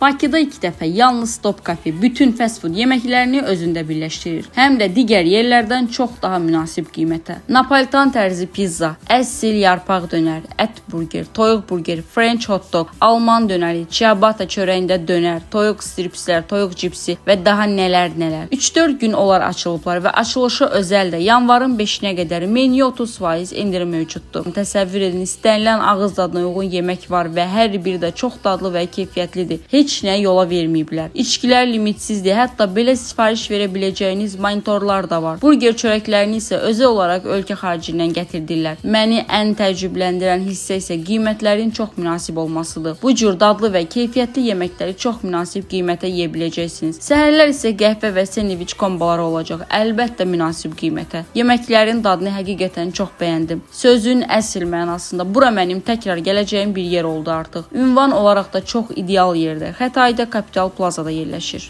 Bakıda 2 dəfə yalnız Stop Cafe bütün fast food yeməklərini özündə birləşdirir. Həm də digər yerlərdən çox daha münasib qiymətə. Napolitan tərzi pizza, əsl yarpaq dönər, ət burger, toyuq burger, French hot dog, Alman dönəri, ciabatta çörəyində dönər, toyuq stripslər, toyuq cipsi və daha nələr. 3-4 gün olar açılıblar və açılışı özəldə yanvarın 5-nə qədər menyu 30% indirim mövcuddur. Təsəvvür edin, istənilən ağız dadına uyğun yemək var və hər biri də çox dadlı və keyfiyyətlidir. Heç nə yola verməyiblər. İçkilər limitsizdir. Hətta belə sifariş verə biləcəyiniz monitorlar da var. Burger çörəklərini isə özəl olaraq ölkə xaricindən gətirdirlər. Məni ən təəccübləndirən hissə isə qiymətlərin çox münasib olmasıdır. Bu cür dadlı və keyfiyyətli yeməkləri çox münasib qiymətə yeyə biləcəksiniz. Səhərlər isə qəhvə və sendviç komboları olacaq. Əlbəttə münasib qiymətə. Yeməklərin dadını həqiqətən çox bəyəndim. Sözün əsl mənasında bura mənim təkrar gələcəyim bir yer oldu artıq. Ünvan olaraq da çox ideal yerdə. Xətayidə Kapital Plazada yerləşir.